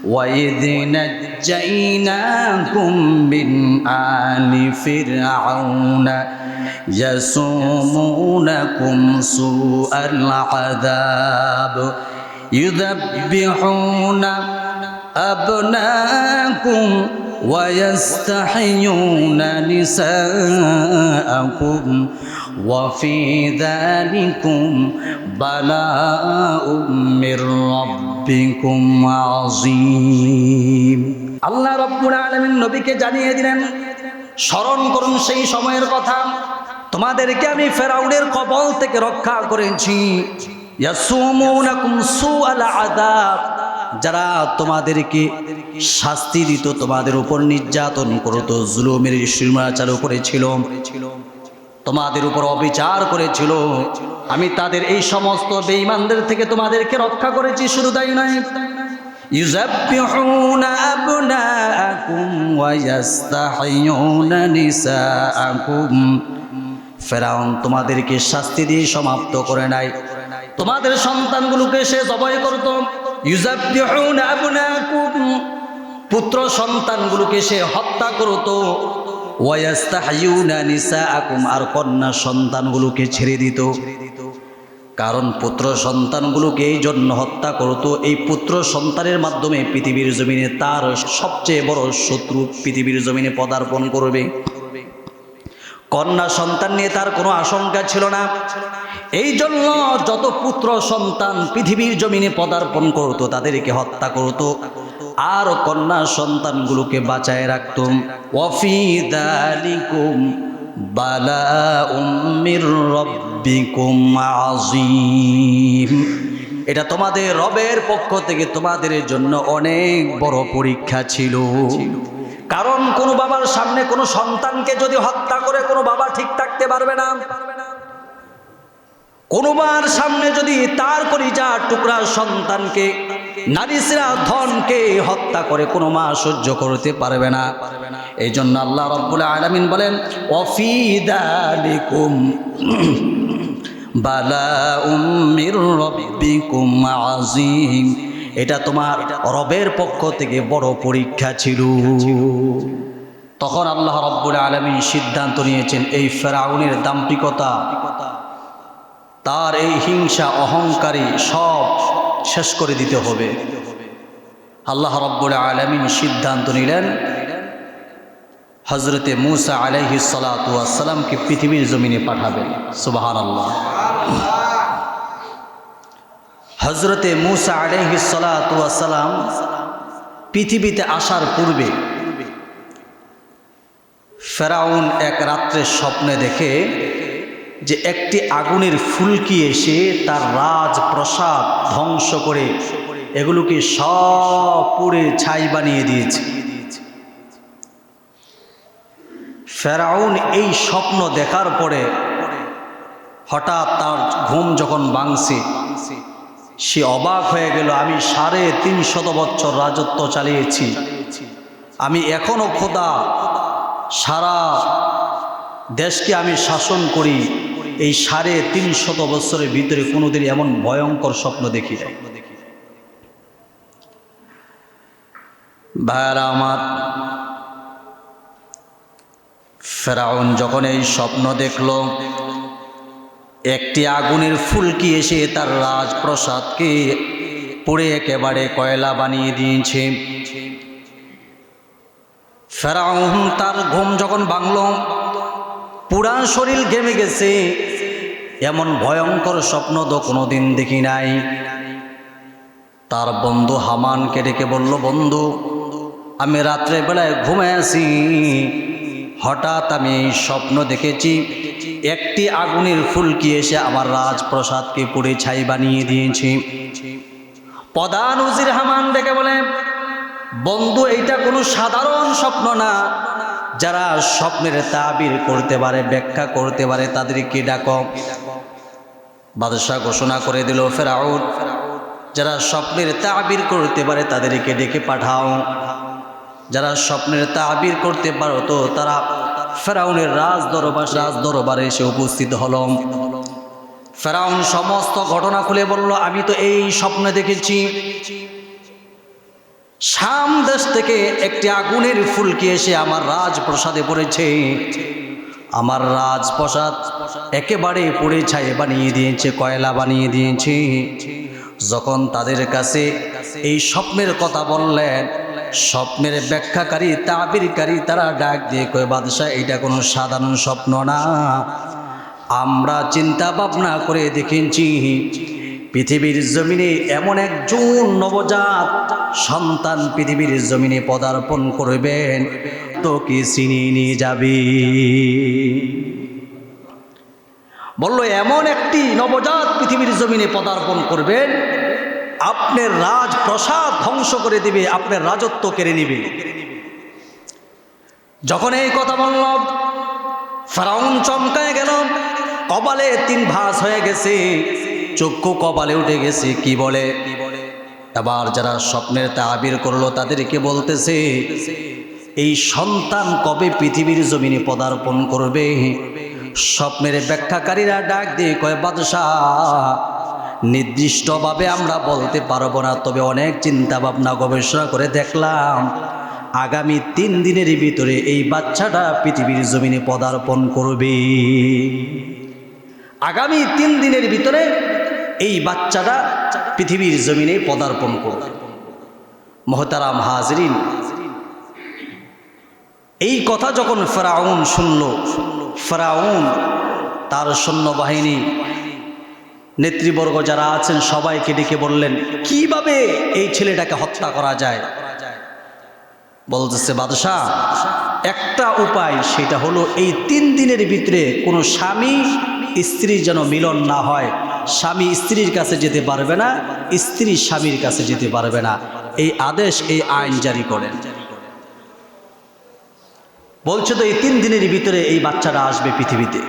وَإِذْ نَجَّيْنَاكُمْ مِنْ آلِ فِرْعَوْنَ يَسُومُونَكُمْ سُوءَ الْعَذَابِ يُذَبِّحُونَ أَبْنَاءَكُمْ وَيَسْتَحْيُونَ نِسَاءَكُمْ وَفِي ذَلِكُمْ بَلَاءٌ مِّن رَّبِّكُمْ عَظِيمٌ। আল্লাহ রাব্বুল আলামিন নবীকে জানিয়ে দিলেন, স্মরণ করুন সেই সময়ের কথা, তোমাদেরকে আমি ফেরাউনের কবল থেকে রক্ষা করেছি। ইয়াসুমুনাকুম সুআল আযাব, যারা তোমাদেরকে শাস্তি দিত, তোমাদের উপর নির্যাতন করত, জুলুমের সীমা চালু করেছিল, তোমাদের উপর অবিচার করেছিল, আমি তাদের এই সমস্ত বেঈমানদের থেকে তোমাদেরকে রক্ষা করেছি। শুধু তাই নয়, ইউযাব্বিহুনা আবনাআকুম ওয়া ইস্তাহইয়ুনা নিসাআকুম, ফেরাউন তোমাদেরকে শাস্তি দিয়ে সমাপ্ত করে নাই, তোমাদের সন্তানগুলোকে সে জবাই করত। ইউযাব্বিহুনা আবনাআকুম, পুত্র সন্তানগুলোকে সে হত্যা করত। ওয়া ইস্তাহইয়ুনা নিসাআকুম, আর কন্যা সন্তানগুলোকে ছেড়ে দিত। কারণ পুত্র সন্তানগুলোকে এই জন্য হত্যা করত, এই পুত্র সন্তানের মাধ্যমে পৃথিবীর জমিনে তার সবচেয়ে বড় শত্রু পৃথিবীর জমিনে পদার্পণ করবে। কন্যা সন্তান নিয়ে তার কোনো আশঙ্কা ছিল না, এই জন্য যত পুত্র সন্তান পৃথিবীর জমিনে পদার্পণ করত তাদেরকে হত্যা করত, আর কন্যা সন্তানগুলোকে বাঁচায় রাখত। ওয়াফি যালিকুম বালাউম মির রাব্বিকুম আযীম, এটা তোমাদের রবের পক্ষ থেকে তোমাদের জন্য অনেক বড় পরীক্ষা ছিল। কারণ কোনো বাবার সামনে কোনো সন্তানকে যদি হত্যা করে কোনো বাবা ঠিক থাকতে পারবে না। কোনো মার সামনে যদি তার কলিজার টুকরা সন্তানকে, নারীরা ধনকে হত্যা করে কোনো মা সহ্য করতে পারবে না। এই জন্য আল্লাহ রাব্বুল আলামিন বলেন, ওয়াফি যালিকুম বালাউম মির রাব্বিকুম আযীম, এটা তোমার রবের পক্ষ থেকে বড় পরীক্ষা ছিল। তখন আল্লাহ রাব্বুল আলামিন সিদ্ধান্ত নিয়েছেন, এই ফেরাউনের দাম্ভিকতা, তার এই হিংসা অহংকারী সব শেষ করে দিতে হবে। আল্লাহ রাব্বুল আলামিন সিদ্ধান্ত নিলেন হযরতে মূসা আলাইহিস সালাতু ওয়াস সালামকে পৃথিবীর জমিনে পাঠাবেন। সুবহানাল্লাহ। হযরতে মূসা আলাইহিস সালাতু ওয়াস সালাম পৃথিবীতে আসার পূর্বে ফেরাউন এক রাত্রে স্বপ্নে দেখে যে একটি আগুনের ফুলকি এসে তার রাজপ্রাসাদ ধ্বংস করে এগুলোকে সব পুড়ে ছাই বানিয়ে দিয়েছে। ফেরাউন এই স্বপ্ন দেখার পরে হঠাৎ তার ঘুম যখন ভাঙছে, সে অবাক হয়ে গেল, আমি ৩৫০ বছর রাজত্ব চালিয়েছি, আমি এখনো খোদা, সারা দেশকে আমি শাসন করি, এই ৩৫০ বছরের ভিতরে কোনোদিন এমন ভয়ঙ্কর স্বপ্ন দেখি নাই। ভাইরা আমার, ফেরাউন যখন এই স্বপ্ন দেখল, একটি আগুনের ফুলকি এসে তার রাজপ্রাসাদকে পুড়ে একেবারে কয়লা বানিয়ে দিয়েছে। ফেরাউন তার ঘুম যখন ভাঙল, পুরা শরীর ঘেমে গেছে, এমন ভয়ঙ্কর স্বপ্ন তো কোনোদিন দেখি নাই। তার বন্ধু হামানকে ডেকে বলল, বন্ধু, আমি রাত্রে বেলায় ঘুমে আছি, হঠাৎ আমি এই স্বপ্ন দেখেছি, একটি আগুনের ফুলকি এসে আমার রাজপ্রাসাদকে পুড়ে ছাই বানিয়ে দিয়েছে। প্রধান উজির হামান ডেকে বলে, বন্ধু, এইটা কোনো সাধারণ স্বপ্ন না, যারা স্বপ্নের তাবির করতে পারে, ব্যাখ্যা করতে পারে, তাদেরকে ডাকো। বাদশাহ ঘোষণা করে দিল, ফেরাউন, যারা স্বপ্নের তাবির করতে পারে তাদেরকে ডেকে পাঠাও। যারা স্বপ্নের তাবির করতে পারো তো তারা ফেরাউনের রাজদরবারে এসে উপস্থিত হল। ফেরাউন সমস্ত ঘটনা খুলে বলল, আমি তো এই স্বপ্নে দেখেছি শাম দেশ থেকে একটি আগুনের ফুলকি এসে আমার রাজপ্রাসাদে পড়েছে। আমার রাজপ্রাসাদ একেবারে পুড়ে ছাই বানিয়ে দিয়েছে, কয়লা বানিয়ে দিয়েছে। যখন তাদের কাছে এই স্বপ্নের কথা বললেন, স্বপ্নের ব্যাখ্যাকারী তাবিরকারী তারা ডাক দিয়ে কয়, বাদশাহ এটা কোনো সাধারণ স্বপ্ন না, আমরা চিন্তা ভাবনা করে দেখেছি পৃথিবীর জমিনে এমন একজন নবজাত সন্তান পৃথিবীর জমিনে পদার্পণ করবেন, তো কি চিনিয়ে নিয়ে যাবে। বলল এমন একটি নবজাত পৃথিবীর জমিনে পদার্পণ করবেন, আপনার রাজপ্রাসাদ ধ্বংস করে দিবে, আপনার রাজত্ব কেড়ে নিবে। যখন এই কথা বলল, ফেরাউন চমকায় গেল, কপালে 3 ভাঁজ হয়ে গেছে, চক্ষু কপালে উঠে গেছে। কি বলে? এবার যারা স্বপ্নের তাবির করলো তাদেরকে বলতেছে, এই সন্তান কবে পৃথিবীর জমিনে পদার্পণ করবে? স্বপ্নের ব্যাখ্যাকারীরা ডাক দিয়ে কয়, বাদশাহ নির্দিষ্টভাবে আমরা বলতে পারবো না, তবে অনেক চিন্তা ভাবনা গবেষণা করে দেখলাম আগামী 3 দিনের ভিতরে এই বাচ্চাটা পৃথিবীর জমিনে পদার্পণ করবে। আগামী 3 দিনের ভিতরে এই বাচ্চাটা পৃথিবীর জমিনে পদার্পণ করবে। মুহতারাম হাজরিন, এই কথা যখন ফেরাউন শুনল, ফেরাউন তার সৈন্যবাহিনী নেতৃবর্গ যারা আছেন সবাইকে ডেকে বললেন, কিভাবে এই ছেলেটাকে হত্যা করা যায়। বলতেছে, বাদশাহ একটা উপায়, সেটা হলো এই 3 দিনের ভিতরে কোনো স্বামী স্ত্রীর যেন মিলন না হয়। স্বামী স্ত্রীর কাছে যেতে পারবে না, স্ত্রী স্বামীর কাছে যেতে পারবে না। এই আদেশ, এই আইন জারি করেন। বলছে তো এই 3 দিনের ভিতরে এই বাচ্চাটা আসবে পৃথিবীতে।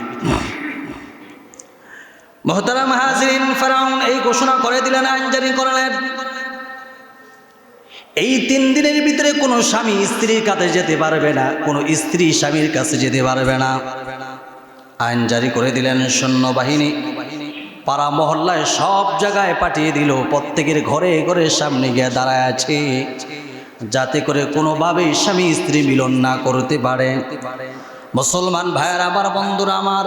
মুহতারাম হাজিরিন, ফেরাউন এই ঘোষণা করে দিলেন, আইন জারি করলেন, এই 3 দিনের ভিতরে কোনো স্বামী স্ত্রীর কাছে যেতে পারবে না, কোনো স্ত্রী স্বামীর কাছে যেতে পারবে না। আইন জারি করে দিলেন। সৈন্যবাহিনী পাড়া মহল্লায় সব জায়গায় পাঠিয়ে দিল, প্রত্যেকের ঘরে ঘরে সামনে গিয়ে দাঁড়ায় আছে, যাতে করে কোনোভাবেই স্বামী স্ত্রী মিলন না করতে পারে। মুসলমান ভাইয়ের আমার, বন্ধুরা আমার,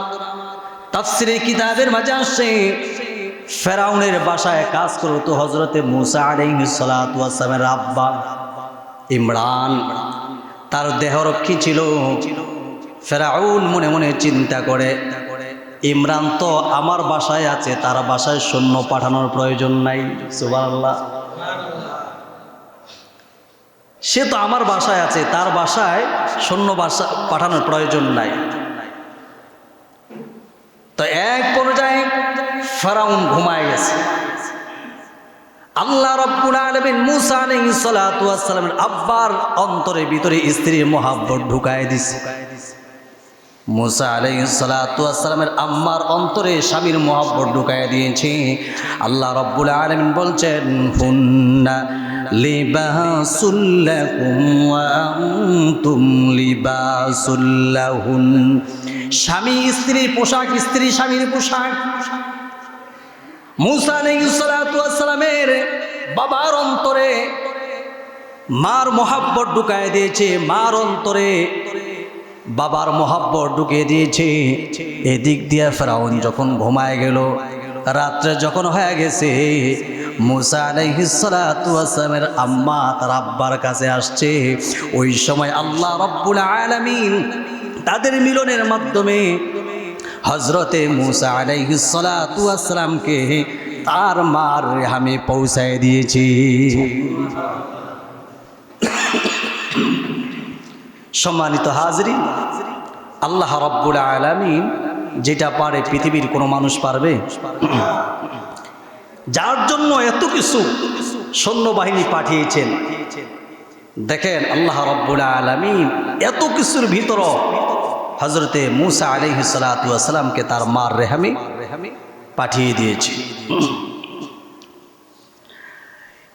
তাফসীরের কিতাবের মাঝে আসছে, ফেরাউনের বাসায় কাজ করতো হযরতে মূসা আলাইহিস সালাতু ওয়াস সালামের আব্বা ইমরান, তার দেহরক্ষী ছিল। ফেরাউন মনে মনে চিন্তা করে, ইমরান তো আমার বাসায় আছে, তার বাসায় সৈন্য পাঠানোর প্রয়োজন নাই। সুবহানাল্লাহ, সে তো আমার বাসায় আছে, তার বাসায় সৈন্য পাঠানোর প্রয়োজন নাই। তো এক পর্যায়ে ফেরাউন ঘুমায় গেছে। আল্লাহ রাব্বুল আলামিন মূসা আলাইহিস সালাতু ওয়াস সালামের আব্বার অন্তরের ভিতরে স্ত্রীর মহব্বত ঢুকায় দিছে। মূসা আলাইহিস সালাতু ওয়াস সালামের আম্মার অন্তরে স্বামীর মহব্বত ঢুকায় দিয়েছে। আল্লাহ রাব্বুল আলামিন বলছেন, হুন্না লিবাসুল লাকুম ওয়া আনতুম লিবাসুল লাহুন। স্বামী স্ত্রীর পোশাক, স্ত্রী স্বামীর পোশাক। মূসা আলাইহিস সালাতু ওয়াস সালামের বাবার অন্তরে মার মহব্বত ঢুকায় দিয়েছে, মার অন্তরে বাবার মহব্বত ঢুকিয়ে দিয়েছে। এদিক দিয়ে ফেরাউন যখন ঘুমায় গেল, রাত্রে যখন হয়ে গেছে, মূসা আলাইহিস সালাতু ওয়াস সালামের আম্মা তার আব্বার কাছে আসছে। ওই সময় আল্লাহ রাব্বুল আলামিন তাদের মিলনের মাধ্যমে হযরতে মূসা আলাইহিস সালাতু ওয়াস সালামকে তার মার রেহামে পৌঁছায় দিয়েছি। সম্মানিত হাজরিন, আল্লাহ রাব্বুল আলামিন যেটা পারে পৃথিবীর কোনো মানুষ পারবে? যার জন্য এত কিছু সৈন্যবাহিনী পাঠিয়েছেন, দেখেন আল্লাহ রাব্বুল আলামিন এত কিছুর ভিতর হযরতে মূসা আলাইহিস সালাতু ওয়াস সালামকে তার মার রেহামে পাঠিয়ে দিয়েছে।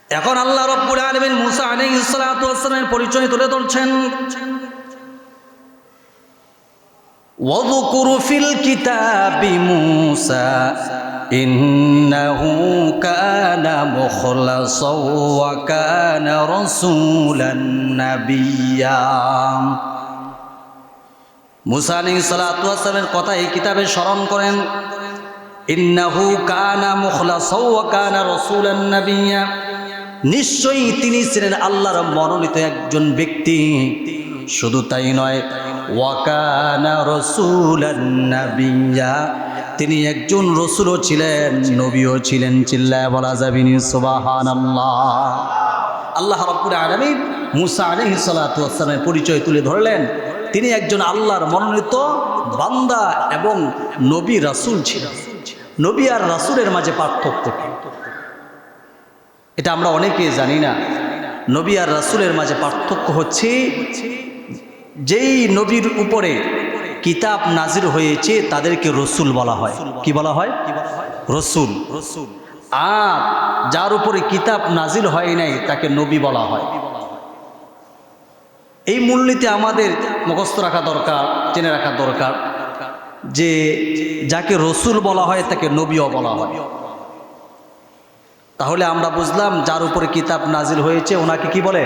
এখন আল্লাহ রাব্বুল আলামিন মূসা আলাইহিস সালাতু ওয়াস সালামের পরিচয় তুলে ধরছেন। ওয়াযকুর ফিল কিতাবি মূসা ইন্নাহু কানা মুখলাসাও ওয়া কানা রাসূলান নাবিয়্যা। মুসা আলাইহিস সালাতু ওয়াস সালামের কথা এই কিতাবে স্মরণ করেন। ইন্নাহু কানা মুখলাসাও ওয়া কানা রাসূলান নাবিয়্যা, নিশ্চয়ই তিনি ছিলেন আল্লাহর মনোনীত একজন ব্যক্তি। শুধু তাই নয়, ওয়া কানা রাসূলান নাবিয়্যা, তিনি একজন রসুলও ছিলেন, নবীও ছিলেন। চিল্লায় বলা যাবে না সুবহানাল্লাহ। আল্লাহ রাব্বুল আলামিন মুসা আলাইহিস সালাতু ওয়াস সালামের পরিচয় তুলে ধরলেন। তিনি একজন আল্লাহর মনোনীত বান্দা এবং নবী রাসূল ছিলেন। নবী আর রাসূলের মাঝে পার্থক্য কি? এটা আমরা অনেকেই জানি না। নবী আর রাসূলের মাঝে পার্থক্য হচ্ছে, যেই নবীর উপরে কিতাব নাজির হয়েছে তাদেরকে রসুল বলা হয়। কি বলা হয়? রসুল। আর যার উপরে কিতাব নাজিল হয় নাই তাকে নবী বলা হয়। এই মূলনীতি আমাদের মুখস্থ রাখা দরকার, জেনে রাখা দরকার যে যাকে রসুল বলা হয় তাকে নবীও বলা হয়। তাহলে আমরা বুঝলাম যার উপরে কিতাব নাজিল হয়েছে ওনাকে কি বলে?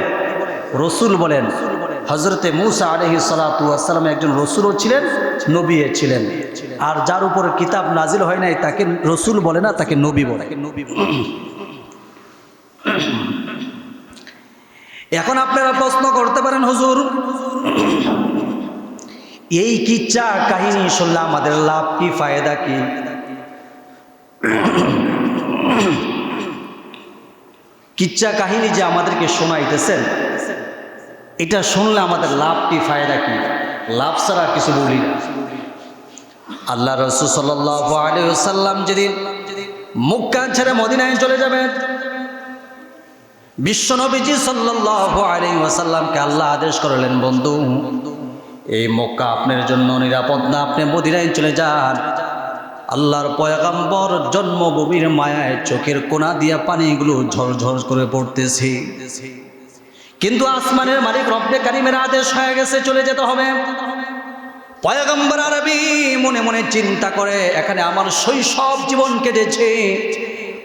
রসুল বলেন। হযরতে মূসা আলাইহিস সালাতু ওয়াস সালাম একজন রসুলও ছিলেন, নবীও ছিলেন। আর যার উপরে কিতাব নাজিল হয় নাই তাকে রসুল বলে না, তাকে নবী বলে। এখন আপনারা প্রশ্ন করতে পারেন, হুজুর এই কিচ্ছা কাহিনী শুনলে আমাদের লাভ কি, ফায়দা কি? কিচ্ছা কাহিনী যে আমাদেরকে শোনাইতেছেন, এটা শুনলে আমাদের লাভ কি, ফায়দা কি? লাভ ছাড়া কিছু বলি না। আল্লাহ রাসূল সাল্লাল্লাহু আলাইহি ওয়াসাল্লাম যেদিন মক্কা ছেড়ে মদিনায় চলে যাবেন, বিশ্বনবীজি সাল্লাল্লাহু আলাইহি ওয়াসাল্লামকে আল্লাহ আদেশ করলেন, বন্ধু এই মক্কা আপনার জন্য নিরাপদ না, আপনি মদিনায় চলে যান। আল্লাহর পয়গম্বর জন্মভূমির মায়ায় চোখের কোনা দিয়া পানিগুলো ঝরঝর করে পড়তেছে, কিন্তু আসমানের মালিক রব্বে কারিমের আদেশ হয়ে গেছে চলে যেতে হবে। পয়গম্বর আরবি মনে মনে চিন্তা করে, এখানে আমার শৈশব জীবন কেটেছে,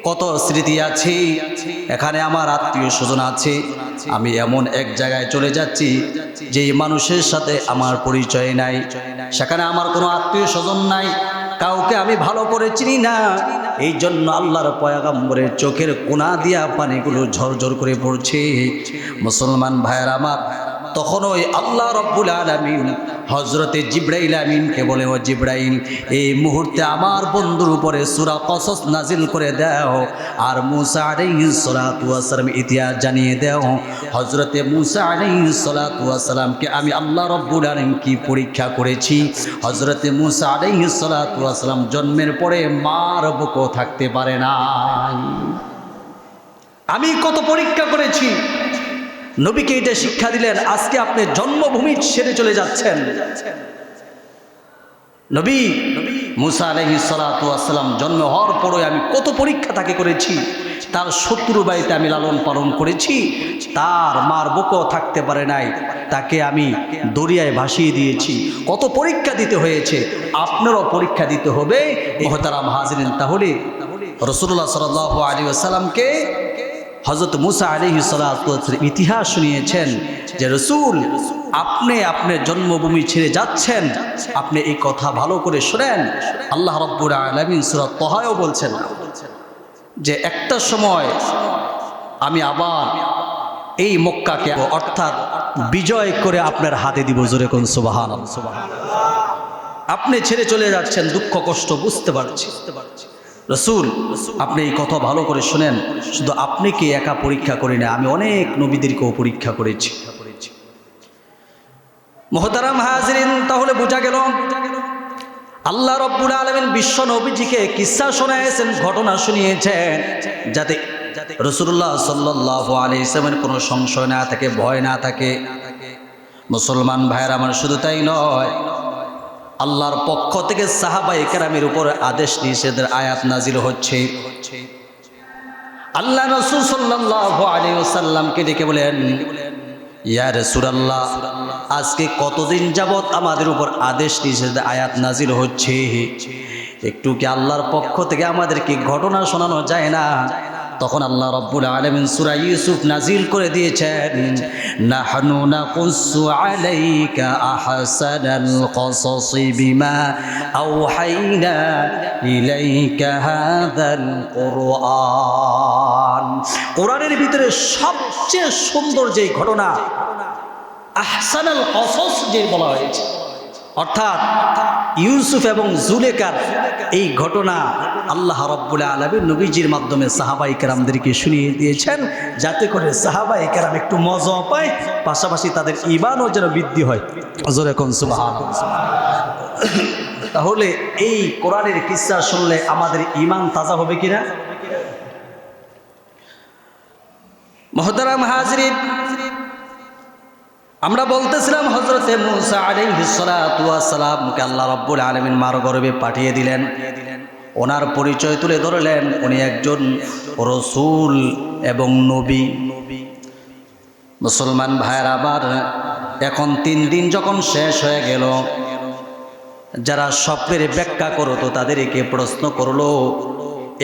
কত স্মৃতি আছে, এখানে আমার আত্মীয় স্বজন আছে, আমি এমন এক জায়গায় চলে যাচ্ছি যেই মানুষের সাথে আমার পরিচয় নাই, সেখানে আমার কোনো আত্মীয় স্বজন নাই, কাউকে আমি ভালো করে চিনি না। এই জন্য আল্লাহর পয়গম্বরের চোখের কোনা দিয়া পানিগুলো ঝরঝর করে পড়ছে। মুসলমান ভাইয়েরা আমার, তখন ওই আল্লাহ রাব্বুল আলামিন হযরতে জিবরাইল আমিনকে বলে, ও জিবরাইল, এই মুহূর্তে আমার বন্ধুর উপরে সূরা কসস নাজিল করে দাও, আর মূসা আলাইহিস সালাতু ওয়াস সালাম ইতিহাস জানিয়ে দাও। হযরতে মূসা আলাইহিস সালাতু ওয়াস সালামকে আমি আল্লাহ রাব্বুল আলামিন কি পরীক্ষা করেছি। হযরতে মূসা আলাইহিস সালাতু ওয়াস সালাম জন্মের পরে মার বুকও থাকতে পারে না। আমি কত পরীক্ষা করেছি। নবীকে এটা শিক্ষা দিলেন, আজকে আপনি জন্মভূমি ছেড়ে চলে যাচ্ছেন। নবী মূসা আলাইহিস সালাতু ওয়াস সালাম জন্ম হওয়ার পরে আমি কত পরীক্ষা তাকে করেছি, তার শত্রু বাড়িতে আমি লালন পালন করেছি, তার মার বুকও থাকতে পারে নাই, তাকে আমি দরিয়ায় ভাসিয়ে দিয়েছি, কত পরীক্ষা দিতে হয়েছে, আপনারও পরীক্ষা দিতে হবে। মুহতারাম হাজিরিন, তাহলে রাসূলুল্লাহ সাল্লাল্লাহু আলাইহি ওয়াসাল্লামকে হযরত মূসা আলাইহিস সালাতু ওয়াস সালাম ইতিহাস শুনিয়েছেন যে রাসূল, আপনি আপনার জন্মভূমি ছেড়ে যাচ্ছেন, আপনি এই কথা ভালো করে শুনেন। আল্লাহ রাব্বুল আলামিন সূরা তাহাও বলছেন যে একটা সময় আমি আবার এই মক্কাকে অর্থাৎ বিজয় করে আপনার হাতে দিব। জোরে কোন সুবহানাল্লাহ। আপনি ছেড়ে চলে যাচ্ছেন, দুঃখ কষ্ট বুঝতে পারছি। রাসূল, আপনি এই কথা ভালো করে শুনেন, শুধু আপনি কি একা পরীক্ষা করি না, আমি অনেক নবীদেরকেও পরীক্ষা করেছি। মুহতারাম হাজিরিন, তাহলে বোঝা গেল আল্লাহ রাব্বুল আলামিন বিশ্ব নবীজিকে কিসসা শোনায়েছেন, ঘটনা শুনিয়েছেন, যাতে রাসূলুল্লাহ সাল্লাল্লাহু আলাইহি ওয়াসাল্লামের কোনো সংশয় না থাকে, ভয় না থাকে। মুসলমান ভাইয়েরা আমার, শুধু তাই নয়, আল্লাহর পক্ষ থেকে সাহাবায়ে কেরামের উপর আদেশ নিষেধের আয়াত নাজিল হচ্ছে। আল্লাহ রাসূল সাল্লাল্লাহু আলাইহি ওয়াসাল্লামকে ডেকে বলেন, ইয়া রাসূলুল্লাহ, আজকে কতদিন যাবত আমাদের উপর আদেশ নিষেধের আয়াত নাজিল হচ্ছে, একটু কি আল্লাহর পক্ষ থেকে আমাদেরকে ঘটনা শোনানো যায় না? তখন আল্লাহ রাব্বুল আলামিন সূরা ইউসুফ নাজিল করে দিয়েছেন, নাহনু নাকুসু আলাইকা আহসানাল কসাসি বিমা আওহাইনা ইলাইকা হাযাল কুরআন। কোরআনের ভিতরে সবচেয়ে সুন্দর যে ঘটনা আহসানাল কসস যে বলা হয়েছে, অর্থাৎ ইউসুফ এবং জুলেখার এই ঘটনা আল্লাহ রাব্বুল আলামিন নবীজির মাধ্যমে সাহাবায়ে কেরামদেরকে শুনিয়ে দিয়েছেন, যাতে করে সাহাবায়ে কেরাম একটু মজা পায়, পাশাপাশি তাদের ঈমানও যেন বৃদ্ধি হয়। জোরে কোন সুবহানাল্লাহ। তাহলে এই কোরআনের কিসসা শুনলে আমাদের ঈমান তাজা হবে কিনা? মুহতারাম হাজিরিন, আমরা বলতেছিলাম হযরতে মূসা আলাইহিস সালাতু ওয়াস সালামকে আল্লাহ রাব্বুল আলামিন মার গর্ভে পাঠিয়ে দিলেন। ওনার পরিচয় তুলে ধরলেন উনি একজন রাসূল এবং নবী। মুসলমান ভাইয়ের আবার এখন 3 দিন যখন শেষ হয়ে গেল, যারা স্বপ্নের ব্যাখ্যা করতো তাদেরকে প্রশ্ন করলো,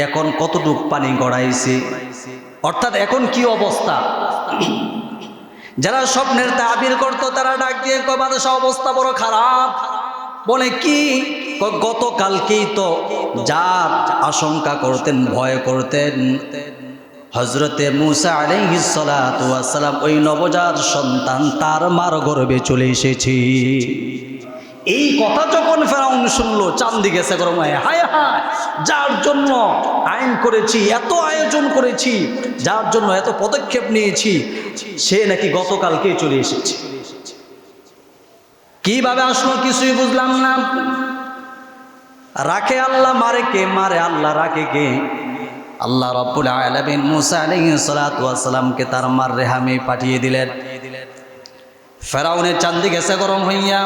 এখন কতটুক পানি গড়াইছে, অর্থাৎ এখন কি অবস্থা? যারা স্বপ্নের তাবির করতো তারা ডাক দিয়ে কয়, বাদশা অবস্থা বড় খারাপ। বলে কি? গতকালকেই তো যার আশঙ্কা করতেন, ভয় করতেন, হযরতে মূসা আলাইহিস সালাতু ওয়াস সালাম ওই নবজাত সন্তান তার মার গর্ভে চলে এসেছে। এই কথা যখন ফেরাউন শুনলো, চান্দি গেছে গরম হয়ে, হায় হায়, যার জন্য আইন করেছি, এত আয়োজন করেছি, যার জন্য এত পদক্ষেপ নিয়েছি, সে নাকি গতকালকে চলে এসেছে। কিভাবে আসলো কিছুই বুঝলাম না। রাখে আল্লাহ, মারে কে? মারে আল্লাহ, রাখে কে? আল্লাহ রাব্বুল আলামিন মূসা আলাইহিস সালাতু ওয়াস সালামকে তার মার রেহামে পাঠিয়ে দিলেন। ফেরাউনের চান্দি গেছে গরম হইয়া,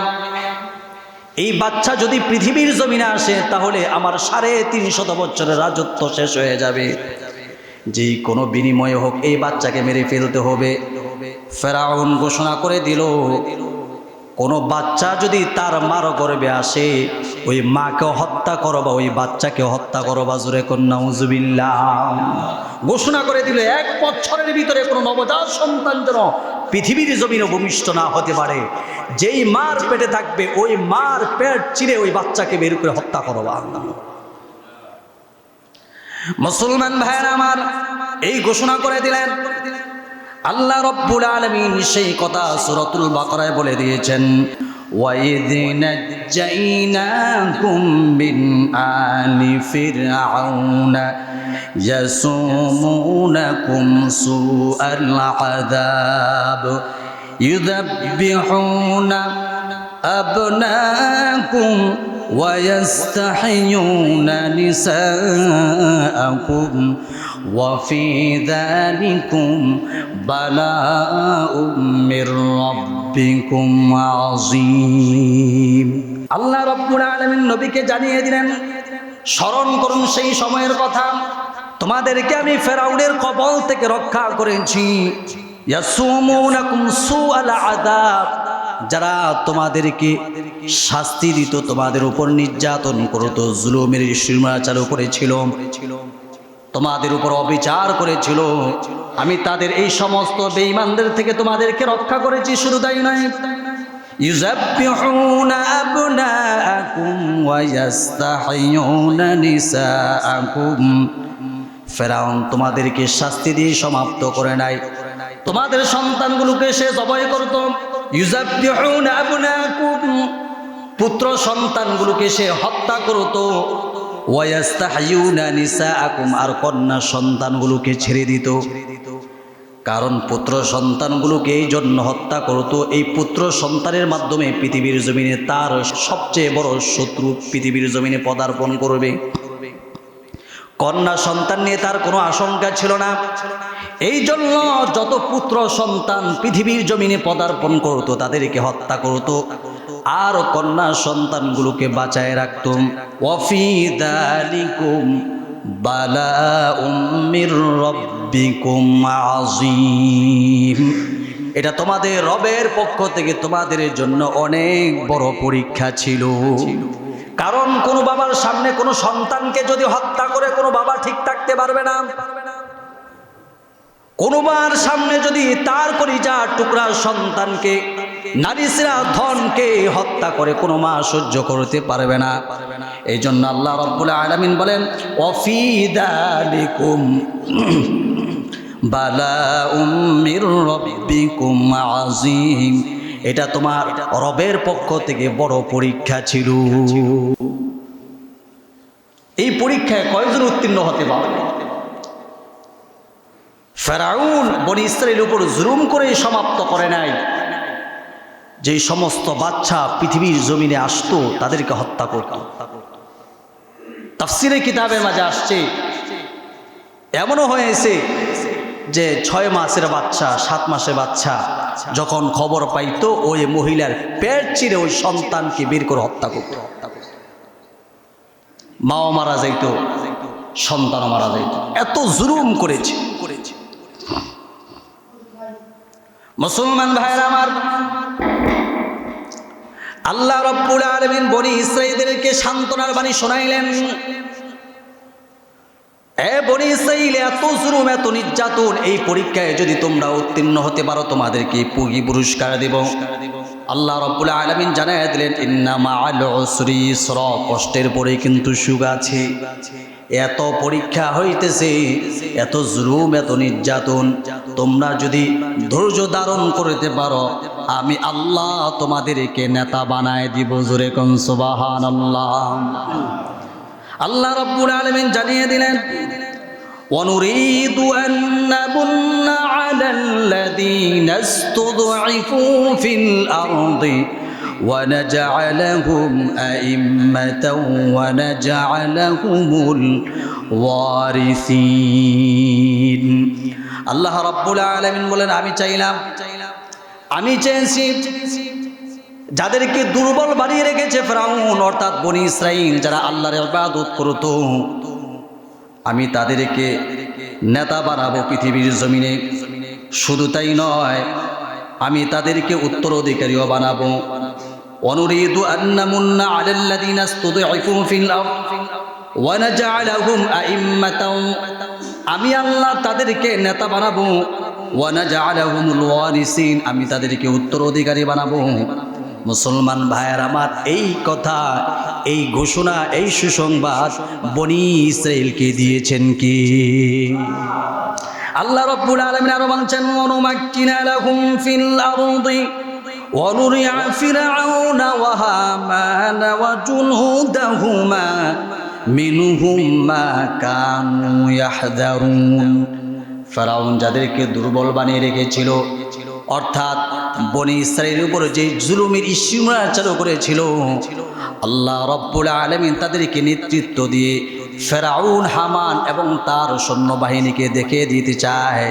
এই বাচ্চা যদি পৃথিবীর জমিনে আসে তাহলে আমার 350 বছরের রাজত্ব শেষ হয়ে যাবে, যে কোনো বিনিময়ে হোক এই বাচ্চাকে মেরে ফেলতে হবে। ফেরাউন ঘোষণা করে দিল, কোনো বাচ্চা যদি তার মার গর্ভে আসে, ওই মাকে হত্যা করো বা ওই বাচ্চাকে হত্যা করো। বা জোরে কোন নাউজুবিল্লাহ। ঘোষণা করে দিল 1 বছরের ভিতরে কোনো নবজাত সন্তান যেন পৃথিবীর জমিনে ভূমিষ্ঠ না হতে পারে। যেই মার পেটে থাকবে ওই মার পেট চিরে ওই বাচ্চাকে বের করে হত্যা করো। মুসলমান ভাইরা আমার, এই ঘোষণা করে দিলেন। আল্লাহ রাব্বুল আলামিন সেই কথা সূরাতুল বাকারায় বলে দিয়েছেন, وَإِذْ نَجَّيْنَاكُمْ مِنْ آلِ فِرْعَوْنَ يَسُومُونَكُمْ سُوءَ الْعَذَابِ يُذَبِّحُونَ أَبْنَاءَكُمْ وَيَسْتَحْيُونَ نِسَاءَكُمْ وَفِي ذَلِكُمْ بَلَاءٌ مِّن رَّبِّكُمْ عَظِيمٌ। আল্লাহ রাব্বুল আলামিন নবীকে জানিয়ে দিলেন, স্মরণ করুন সেই সময়ের কথা, তোমাদেরকে আমি ফেরাউনের কবল থেকে রক্ষা করেছি। ইয়াসুমুনাকুম সুআল আযাব, যারা তোমাদেরকে শাস্তি দিত, তোমাদের উপর নির্যাতন করত, জুলুমের সীমা চালু করেছিল, তোমাদের উপর অবিচার করেছিল, আমি তাদের এই সমস্ত বেঈমানদের থেকে তোমাদেরকে রক্ষা করেছি। শুধু তাই নয়, ইউযাব্বিহুনা আবনাআকুম ওয়া ইস্তাহয়ুনা নিসাআকুম, ফেরাউন তোমাদেরকে শাস্তি দিয়ে সমাপ্ত করে নাই, তোমাদের সন্তানগুলোকে সে জবাই করত। ইউযাব্বিহুনা আবনাআকুম, পুত্র সন্তানগুলোকে সে হত্যা করত। ওয়া ইস্তাহয়ুনা নিসাআকুম, আর কন্যা সন্তানগুলোকে ছেড়ে দিত। কারণ পুত্র সন্তানগুলোকে এই জন্য হত্যা করত, এই পুত্র সন্তানের মাধ্যমে পৃথিবীর জমিনে তার সবচেয়ে বড় শত্রু পৃথিবীর জমিনে পদার্পণ করবে। কন্যা সন্তান নিয়ে তার কোনো আশঙ্কা ছিল না, এই জন্য যত পুত্র সন্তান পৃথিবীর জমিনে পদার্পণ করত তাদেরকে হত্যা করত, আর কন্যা সন্তানগুলোকে বাঁচায় রাখত। ওয়াফি যালিকুম বালাউম মির রাব্বিকুম আযীম, এটা তোমাদের রবের পক্ষ থেকে তোমাদের জন্য অনেক বড় পরীক্ষা ছিল। কারণ কোনো বাবার সামনে কোনো সন্তানকে যদি হত্যা করে কোনো বাবা ঠিক থাকতে পারবে না। কোনোবার সামনে যদি তার কলিজার টুকরা সন্তানকে, নারীসরা ধনকে হত্যা করে কোনো মা সহ্য করতে পারবে না। এই জন্য আল্লাহ রাব্বুল আলামিন বলেন ওয়াফি যালিকুম বালাউম মির রাব্বিকুম আযীম, এটা তোমার রবের পক্ষ থেকে বড় পরীক্ষা ছিল। এই পরীক্ষায় কয়জন উত্তীর্ণ হতে পারবে? ফেরাউন বনি ইসরাইলের উপর জুলুম করে সমাপ্ত করে নাই, যে সমস্ত বাচ্চা পৃথিবীর জমিনে আসতো তাদেরকে হত্যা করত। তাফসীরে কিতাবের মাঝে আসছে এমনও হয়েছে যে 6 মাসের বাচ্চা, 7 মাসের বাচ্চা যখন খবর পাইতো ওই মহিলার পেট চিরে ওই সন্তানকে বের করে হত্যা করত। মাও মারা যাইতো, সন্তানও মারা যাইতো, এত জুলুম করেছে। মুসলমান ভাইরা আমার, আল্লাহ রাব্বুল আলামিন বনি ইসরাঈলদেরকে সান্ত্বনার বাণী শোনাইলেন, এ বনি ইসরাঈল, এত জুলুম, এত নির্যাতন, এই পরীক্ষায় যদি তোমরা উত্তীর্ণ হতে পারো তোমাদেরকে পুরস্কার দেব। আল্লাহ রাব্বুল আলামিন জানায় দিলেন ইন্না মাআল উসরি ইসরা, কষ্টের পরে কিন্তু সুখ আছে। এত পরীক্ষা হইতেছে, এত জুলুম, এত নির্যাতন, তোমরা যদি ধৈর্য ধারণ করতে পারো আমি আল্লাহ তোমাদেরকে নেতা বানায় দিব। জোরে কোন সুবহানাল্লাহ। আল্লাহ রাব্বুল আলামিন জানিয়ে দিলেন ওয়ানুরিদু আন নামুন্না আলাল্লাযীনা ইসতুদঈফু ফিল আরদি ওয়ানাজআলাহুম আইম্মাতাও ওয়ানাজআলাহুমুল ওয়ারিসিন। আল্লাহ রাব্বুল আলামিন বলেন আমি চেয়েছি যাদেরকে দুর্বল বানিয়ে রেখেছে ফেরাউন অর্থাৎ বনি ইসরাঈল, যারা আল্লাহর ইবাদত করত, আমি তাদেরকে নেতা বানাবো পৃথিবীর জমিনে। শুধু তাই নয়, আমি তাদেরকে উত্তরাধিকারীও বানাবো। অনুরিদু আন নামুন্না আলাল্লাযীনা ইসতুদঈফু ফিল আরদি ওয়া নাজআলাহুম আইম্মাতাও, আমি আল্লাহ তাদেরকে নেতা বানাবো। ওয়া নাজআলাহুমুল ওয়ারিসিন, আমি তাদেরকে উত্তরাধিকারী বানাবো। মুসলমান ভাইয়ের আমার, এই কথা, এই ঘোষণা, এই সুসংবাদ বনি ইসরাঈলকে দিয়েছেন কি? আল্লাহ রাব্বুল আলামিন আরো বলছেন ওয়ানুমাক্কিনা লাহুম ফিল আরদি ওয়ানুরিয়া ফিরআউনা ওয়া হামানা ওয়া জুনুদাহুমা মিনহুম মা কানু ইয়াহযারুন। ফেরাউন যাদেরকে দুর্বল বানিয়ে রেখেছিল, অর্থাৎ বনি ইসরাঈলের উপর যে জুলুমের সীমা চালু করেছিল, আল্লাহ রাব্বুল আলামিন তাদেরকে নেতৃত্ব দিয়ে ফেরাউন, হামান এবং তার সৈন্যবাহিনীকে দেখিয়ে দিতে চায়,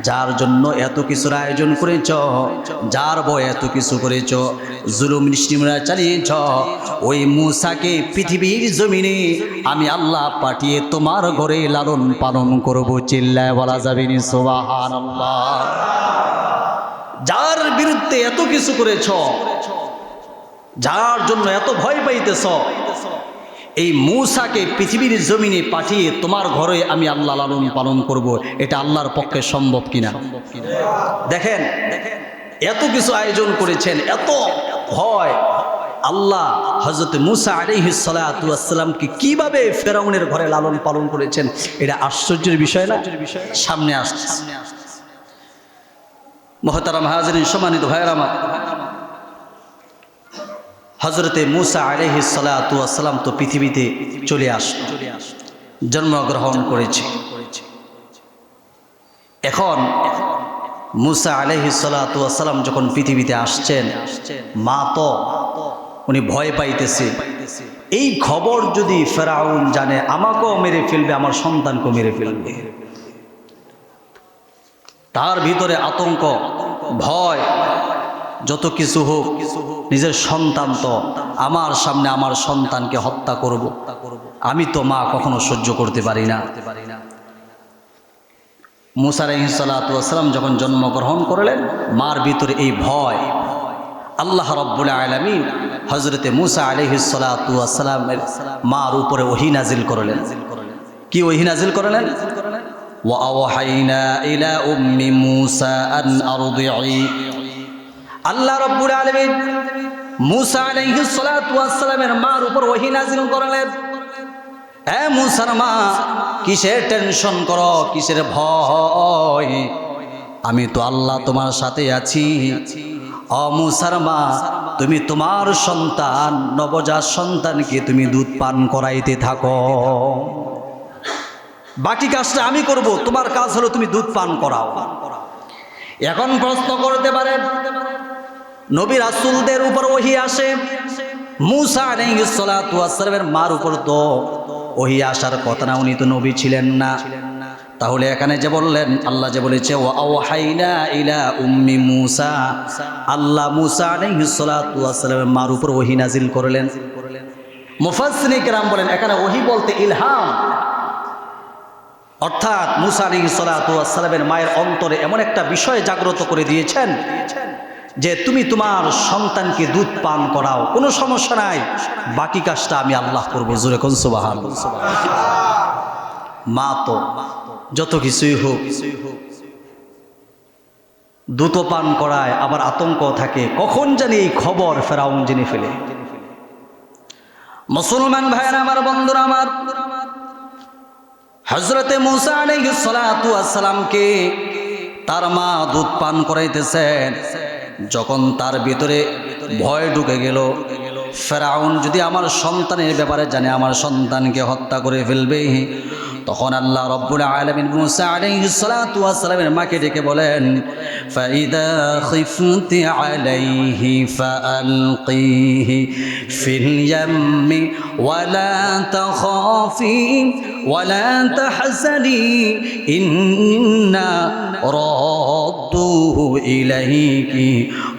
যার জন্য এত কিছুর আয়োজন করেছ, যার ভয় এত কিছু করেছ, জুলুম সীমা চালিয়েছ, ওই মূসাকে পৃথিবীর জমিনে আমি আল্লাহ পাঠিয়ে তোমার ঘরে লালন পালন করব। চিল্লায় বলা যাবে না সুবহানাল্লাহ। যার বিরুদ্ধে এত কিছু করেছ, যার জন্য এত ভয় পাইতেছ, এই মূসাকে পৃথিবীর জমিনে পাঠিয়ে তোমার ঘরে আমি আল্লাহ লালন পালন করব, এটা আল্লাহর পক্ষে সম্ভব কিনা? দেখেন, এত কিছু আয়োজন করেছেন, এত ভয়। আল্লাহ হযরত মূসা আলাইহিস সালাতু ওয়াস সালামকে কিভাবে ফেরাউনের ঘরে লালন পালন করেছেন, এটা আশ্চর্যের বিষয় না? সামনে আসছে। মুহতারাম হাজিরিন, সম্মানিত ভাইয়েরা আমার, হযরতে মূসা আলাইহিস সালাতু ওয়াস সালাম তো পৃথিবীতে চলে আসলো, জন্মগ্রহণ করেছে। এখন মূসা আলাইহিস সালাতু ওয়াস সালাম যখন পৃথিবীতে আসছেন, মা তো উনি ভয় পাইতেছে, এই খবর যদি ফেরাউন জানে আমাকেও মেরে ফেলবে, আমার সন্তানকেও মেরে ফেলবে। তার ভিতরে আতঙ্ক, ভয়, যত কিছু হোক নিজের সন্তান তো, আমার সামনে আমার সন্তানকে হত্যা করব, আমি তো মা কখনো সহ্য করতে পারি না। মূসা আলাইহিস সালাতু ওয়াস সালাম যখন জন্মগ্রহণ করলেন, মার ভিতরে এই ভয়, আল্লাহ রাব্বুল আলামিন হযরতে মুসা আলাইহিস সালাতু ওয়াস সালামের মার উপরে ওহী নাজিল করলেন। কি ওহী নাজিল করলেন? ওয়া আওহাইনা ইলা উম্মি মুসা আন আরদি'i। আল্লাহ রাব্বুল আলামিন মুসা আলাইহিস সালাতু ওয়াস সালামের মার উপর ওহী নাজিল করলেন, এ মুসার মা, কিসের টেনশন করো, কিসের ভয়? আমি তো আল্লাহ তোমার সাথে আছি। ও মুসার মা, তুমি তোমার সন্তান, নবজাত সন্তানকে তুমি দুধ পান করাইতে থাকো, বাকি কাজটা আমি করব, তোমার কাজ হলো তুমি দুধ পান করাও। এখন প্রশ্ন করতে পারেন, নবী রাসূলদের উপর ওহী আসে, মুসা আলাইহিস সালাতু ওয়াস সালামের মার উপর তো ওহী আসার কথা না, উনি তো নবী ছিলেন না। তাহলে এখানে যে বললেন, আল্লাহ যে বলেছে ওয়া আওহাইনা ইলা উম্মি মুসা, আল্লাহ মুসা আলাইহিস সালাতু ওয়াস সালামের মার উপর ওহী নাজিল করলেন। মুফাসসিরিন কিরাম বলেন, এখানে ওহী বলতে ইলহাম, অর্থাৎ মুসা আলাইহিস সালাতু ওয়াস সালামের মায়ের অন্তরে এমন একটা বিষয় জাগ্রত করে দিয়েছেন যে তুমি তোমার সন্তানকে দুধ পান করাও, কোনো সমস্যা নাই, বাকি কাজটা আমি আল্লাহ করবো। জোরে কোন সুবহানাল্লাহ। মা তো যত কিছুই হোক দুধ পান করায়, আবার আতঙ্ক থাকে কখন জানি এই খবর ফেরাউন জেনে ফেলে। মুসলমান ভাইয়েরা আমার, বন্ধুরা আমার, হযরতে মুসা আলাইহিস সালাতু ওয়াস সালামকে তার মা দুধ পান করাইতেছেন, যখন তার ভিতরে ভয় ঢুকে গেল, ফেরাউন যদি আমার সন্তানের ব্যাপারে জানে আমার সন্তানকে হত্যা করে ফেলবে, তখন আল্লাহ রাব্বুল আলামিন মুসা আলাইহিস সালাতু ওয়াস সালামের মাকে ডেকে বলেন, ফাইদা খিফতি আলাইহি ফাআলকিহি ফিল ইয়াম্মি ওয়ালা তাখাফি ওয়ালা তাহজানি ইন্না রাদ্দুহু ইলাইকি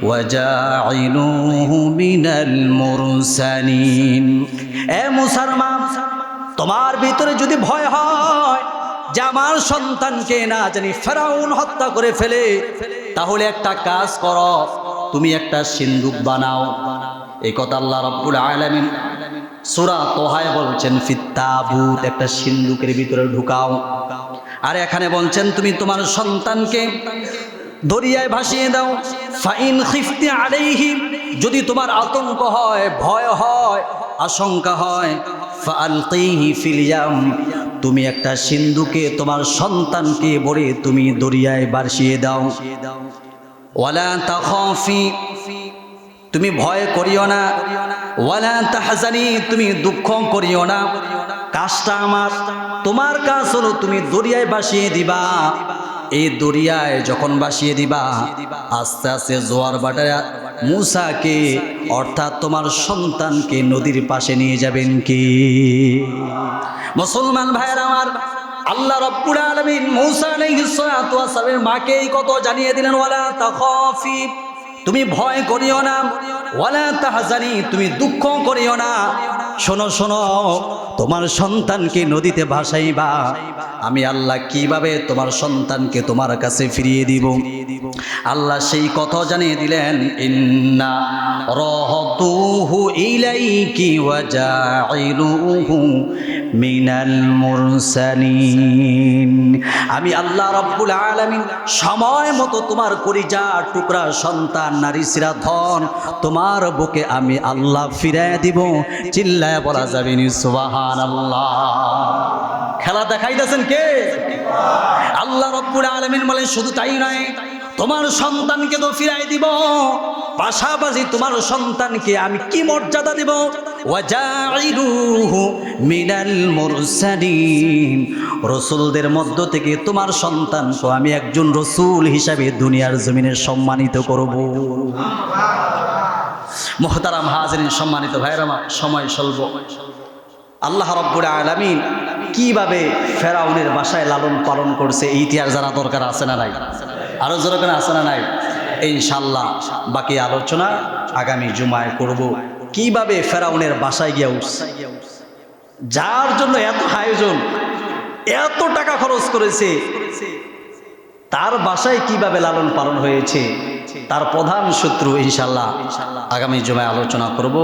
ওয়াজাইলুহু মিনাল মুরসালিন। এ মুসার মা, তোমার ভিতরে যদি ভয় হয় যে আমার সন্তানকে না জানি ফেরাউন হত্যা করে ফেলে, তাহলে একটা কাজ করো, তুমি একটা সিন্দুক বানাও। এই কথা আল্লাহ রাব্বুল আলামিন সূরা তোহায় বলছেন, ফিত তাবুত, একটা সিন্দুকের ভিতরে ঢুকাও। আর এখানে বলছেন তুমি তোমার সন্তানকে দরিয়ায় ভাসিয়ে দাও। ফাইন খিফতি আলাইহি, যদি তোমার আতঙ্ক হয়, ভয় হয়, আশঙ্কা হয়, ফাআলকিহি ফিল ইয়াম, তুমি একটা সিন্ধুকে তোমার সন্তানকে ভরে তুমি দরিয়ায় ভাসিয়ে দাও। ওয়ালা তাখাফি, তুমি ভয় করিও না, ওয়ালা তাহজানি, তুমি দুঃখ করিও না, কাজটা আমার, তোমার কাজ হলো তুমি দরিয়ায় ভাসিয়ে দিবা। এই দরিয়ায় যখন ভাসিয়ে দিবা, আস্তে আস্তে জোয়ার ভাটা মুসাকে অর্থাৎ তোমার সন্তানকে নদীর পাশে নিয়ে যাবেন কি? মুসলমান ভাইয়েরা আমার, আল্লাহ রাব্বুল আলামিন মুসা আলাইহিস সালাতু ওয়াস সালামের মাকে এই কথা জানিয়ে দিলেন, ওয়ালা তাখাফি, তুমি ভয় করিও না, ওয়ালা তাহজানি, তুমি দুঃখ করিও না। শোনো শোনো, তোমার সন্তানকে নদীতে ভাসাইবা, আমি আল্লাহ কিভাবে তোমার সন্তানকে তোমার কাছে ফিরিয়ে দিব, আল্লাহ সেই কথা জানিয়ে দিলেন। ইন্না রাহতুহু ইলাইকি ওয়া জাইলুহু মিনাল মুরসালিন, আমি আল্লাহ রাব্বুল আলামিন সময় মতো তোমার কলিজা টুকরা সন্তান, নারী সিরা ধন তোমার বুকে আমি আল্লাহ ফিরায় দিব। চিল্লায় বলা যাবে নি সুবহানাল্লাহ। খেলা দেখাইতেছেন কে? আল্লাহ রাব্বুল আলামিন বলেন, শুধু তাই নয়, তোমার সন্তানকে তো ফিরাই দিব, পাশাপাশি তোমার সন্তানকে আমি কি মর্যাদা দিব, ওয়াজাইলুহু মিনাল মুরসালিন, রাসূলদের মধ্য থেকে তোমার সন্তানকে আমি একজন রাসূল হিসাবে দুনিয়ার জমিনে সম্মানিত করব। মুহতারাম হাজিরিন, সম্মানিত ভাইরা, সময় স্বল্প। আল্লাহ রাব্বুল আলামিন কিভাবে ফেরাউনের বাসায় লালন পালন করছে এই ইতিহাস জানা দরকার আছে না নাই? আরো জোরে করে আছে না নাই? ইনশাআল্লাহ বাকি আলোচনা আগামী জুমায় করব। কিভাবে ফেরাউনের বাসায় গিয়ে উঠছে, যার জন্য এত আয়োজন, এত টাকা খরচ করেছে, তার বাসায় কিভাবে লালন পালন হয়েছে, তার প্রধান শত্রু ইনশাআল্লাহ আগামী জুমায় আলোচনা করব।